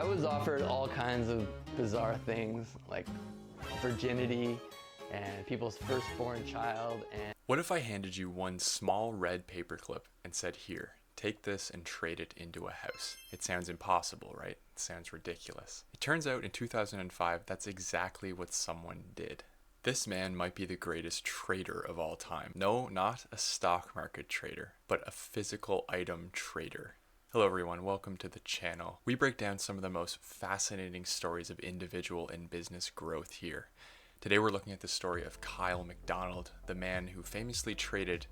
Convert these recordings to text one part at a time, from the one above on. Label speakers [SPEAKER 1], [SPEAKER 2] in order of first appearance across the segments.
[SPEAKER 1] was offered all kinds of bizarre things like virginity and people's firstborn child. And
[SPEAKER 2] what if I handed you one small red paperclip and said, here, take this and trade it into a house? It sounds impossible, right? It sounds ridiculous. It turns out in 2005, that's exactly what someone did. This man might be the greatest trader of all time. No, not a stock market trader, but a physical item trader. Hello everyone, welcome to the channel. We break down some of the most fascinating stories of individual and business growth here. Today we're looking at the story of Kyle MacDonald, the man who famously traded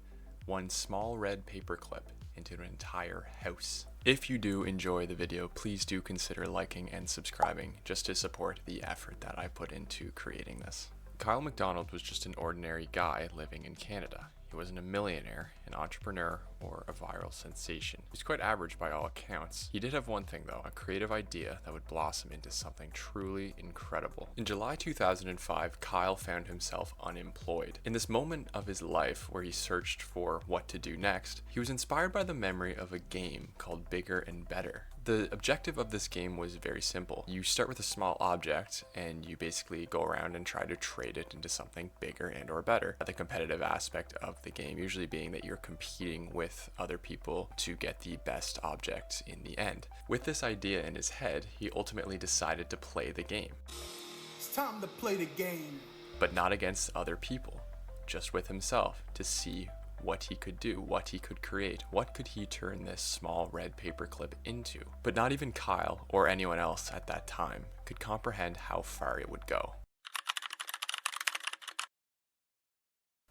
[SPEAKER 2] one small red paperclip into an entire house. If you do enjoy the video, please do consider liking and subscribing just to support the effort that I put into creating this. Kyle MacDonald was just an ordinary guy living in Canada. He wasn't a millionaire, an entrepreneur, or a viral sensation. He was quite average by all accounts. He did have one thing though, a creative idea that would blossom into something truly incredible. In July 2005, Kyle found himself unemployed. In this moment of his life where he searched for what to do next, he was inspired by the memory of a game called Bigger and Better. The objective of this game was very simple. You start with a small object and you basically go around and try to trade it into something bigger and or better. The competitive aspect of the game usually being that you're competing with other people to get the best object in the end. With this idea in his head, he ultimately decided to play the game.
[SPEAKER 3] It's time to play the game.
[SPEAKER 2] But not against other people, just with himself to see what he could do, what he could create, what could he turn this small red paperclip into. But not even Kyle or anyone else at that time could comprehend how far it would go.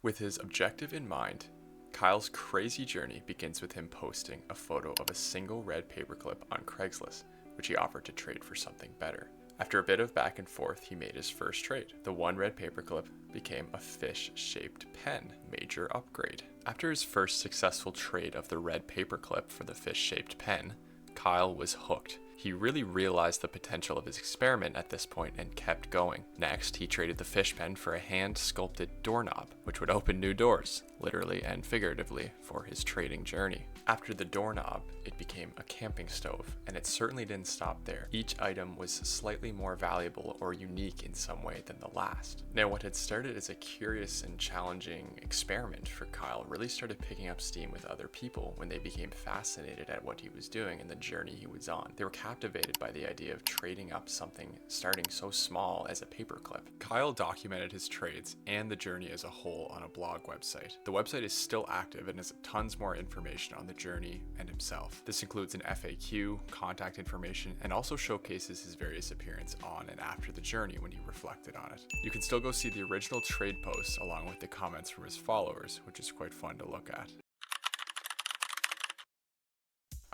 [SPEAKER 2] With his objective in mind, Kyle's crazy journey begins with him posting a photo of a single red paperclip on Craigslist, which he offered to trade for something better. After a bit of back and forth, he made his first trade. The one red paperclip became a fish-shaped pen, major upgrade. After his first successful trade of the red paperclip for the fish-shaped pen, Kyle was hooked. He really realized the potential of his experiment at this point and kept going. Next, he traded the fish pen for a hand-sculpted doorknob, which would open new doors, literally and figuratively, for his trading journey. After the doorknob, it became a camping stove, and it certainly didn't stop there. Each item was slightly more valuable or unique in some way than the last. Now, what had started as a curious and challenging experiment for Kyle really started picking up steam with other people when they became fascinated at what he was doing and the journey he was on. They were captivated by the idea of trading up something starting so small as a paperclip. Kyle documented his trades and the journey as a whole on a blog website. The website is still active and has tons more information on the journey and himself. This includes an FAQ, contact information, and also showcases his various appearances on and after the journey when he reflected on it. You can still go see the original trade posts along with the comments from his followers, which is quite fun to look at.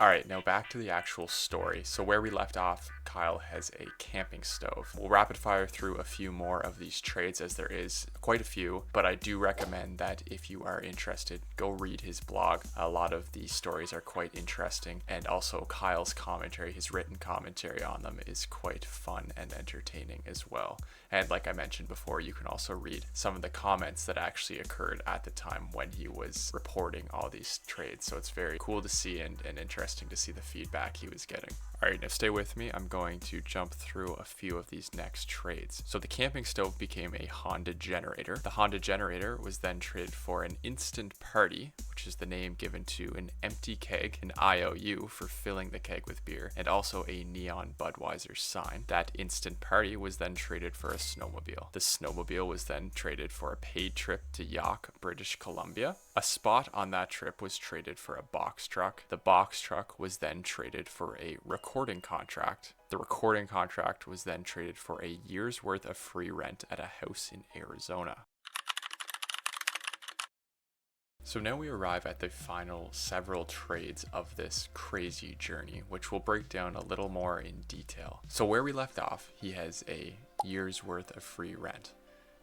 [SPEAKER 2] Alright, now back to the actual story. So where we left off, Kyle has a camping stove. We'll rapid fire through a few more of these trades as there is quite a few, but I do recommend that if you are interested, go read his blog. A lot of these stories are quite interesting, and also Kyle's commentary, his written commentary on them is quite fun and entertaining as well. And like I mentioned before, you can also read some of the comments that actually occurred at the time when he was reporting all these trades. So it's very cool to see and interesting to see the feedback he was getting. All right, now stay with me. I'm going to jump through a few of these next trades. So the camping stove became a Honda generator. The Honda generator was then traded for an instant party, which is the name given to an empty keg, an IOU for filling the keg with beer, and also a neon Budweiser sign. That instant party was then traded for a snowmobile. The snowmobile was then traded for a paid trip to York, British Columbia. A spot on that trip was traded for a box truck. The box truck was then traded for a recording contract. The recording contract was then traded for a year's worth of free rent at a house in Arizona. So now we arrive at the final several trades of this crazy journey, which we'll break down a little more in detail. So where we left off, he has a year's worth of free rent.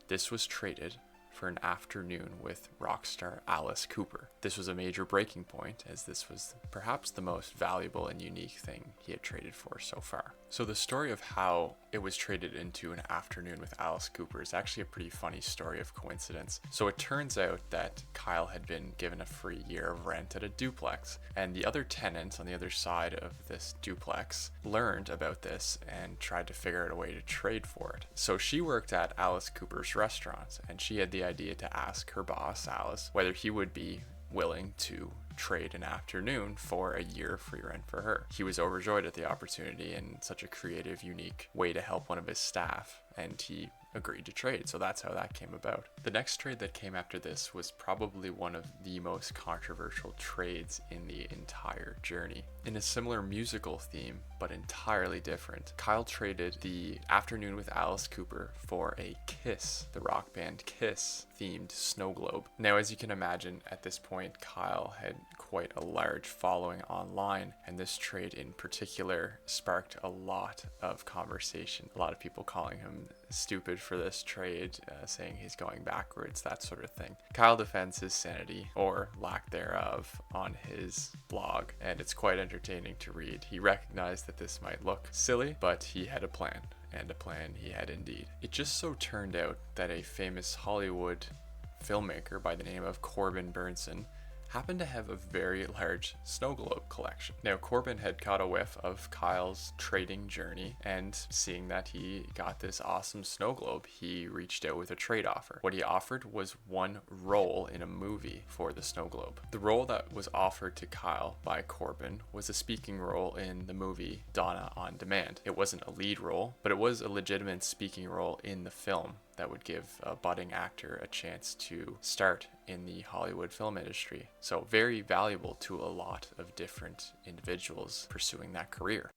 [SPEAKER 2] This was traded for an afternoon with rock star Alice Cooper. This was a major breaking point, as this was perhaps the most valuable and unique thing he had traded for so far. So the story of how it was traded into an afternoon with Alice Cooper is actually a pretty funny story of coincidence. So it turns out that Kyle had been given a free year of rent at a duplex, and the other tenant on the other side of this duplex learned about this and tried to figure out a way to trade for it. So she worked at Alice Cooper's restaurant, and she had the idea to ask her boss, Alice, whether he would be willing to trade an afternoon for a year of free rent for her. He was overjoyed at the opportunity and such a creative, unique way to help one of his staff, and he agreed to trade. So that's how that came about. The next trade that came after this was probably one of the most controversial trades in the entire journey. In a similar musical theme, but entirely different, Kyle traded the afternoon with Alice Cooper for a Kiss, the rock band Kiss, themed snow globe. Now, as you can imagine, at this point, Kyle had quite a large following online, and this trade in particular sparked a lot of conversation. A lot of people calling him stupid for this trade, saying he's going backwards, that sort of thing. Kyle defends his sanity, or lack thereof, on his blog, and it's quite entertaining to read. He recognized that this might look silly, but he had a plan, and a plan he had indeed. It just so turned out that a famous Hollywood filmmaker by the name of Corbin Burnson happened to have a very large snow globe collection. Now, Corbin had caught a whiff of Kyle's trading journey, and seeing that he got this awesome snow globe, he reached out with a trade offer. What he offered was one role in a movie for the snow globe. The role that was offered to Kyle by Corbin was a speaking role in the movie Donna on Demand. It wasn't a lead role, but it was a legitimate speaking role in the film that would give a budding actor a chance to start in the Hollywood film industry. So very valuable to a lot of different individuals pursuing that career.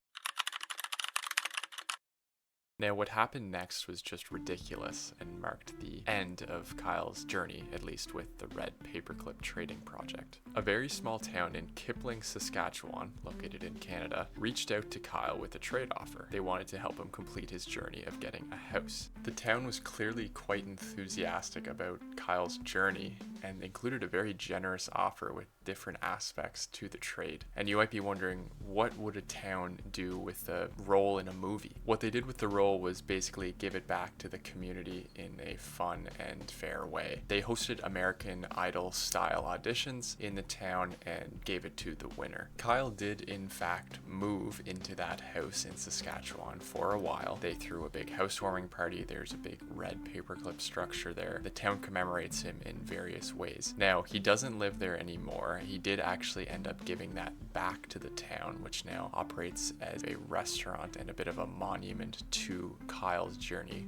[SPEAKER 2] Now, what happened next was just ridiculous and marked the end of Kyle's journey, at least with the red paperclip trading project. A very small town in Kipling, Saskatchewan, located in Canada, reached out to Kyle with a trade offer. They wanted to help him complete his journey of getting a house. The town was clearly quite enthusiastic about Kyle's journey and included a very generous offer with different aspects to the trade. And you might be wondering, what would a town do with a role in a movie? What they did with the role was basically give it back to the community in a fun and fair way. They hosted American Idol style auditions in the town and gave it to the winner. Kyle did in fact move into that house in Saskatchewan for a while. They threw a big housewarming party. There's a big red paperclip structure there. The town commemorates him in various ways. Now, he doesn't live there anymore. He did actually end up giving that back to the town, which now operates as a restaurant and a bit of a monument to Kyle's journey.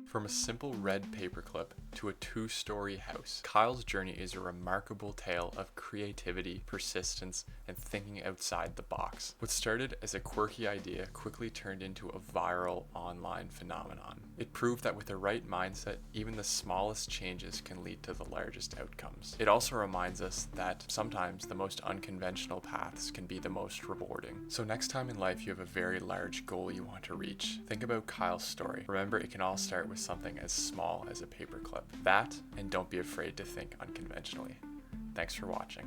[SPEAKER 2] From a simple red paperclip to a 2-story house, Kyle's journey is a remarkable tale of creativity, persistence, and thinking outside the box. What started as a quirky idea quickly turned into a viral online phenomenon. It proved that with the right mindset, even the smallest changes can lead to the largest outcomes. It also reminds us that sometimes the most unconventional paths can be the most rewarding. So next time in life you have a very large goal you want to reach, think about Kyle's story. Remember, it can all start with something as small as a paperclip. That, and don't be afraid to think unconventionally. Thanks for watching.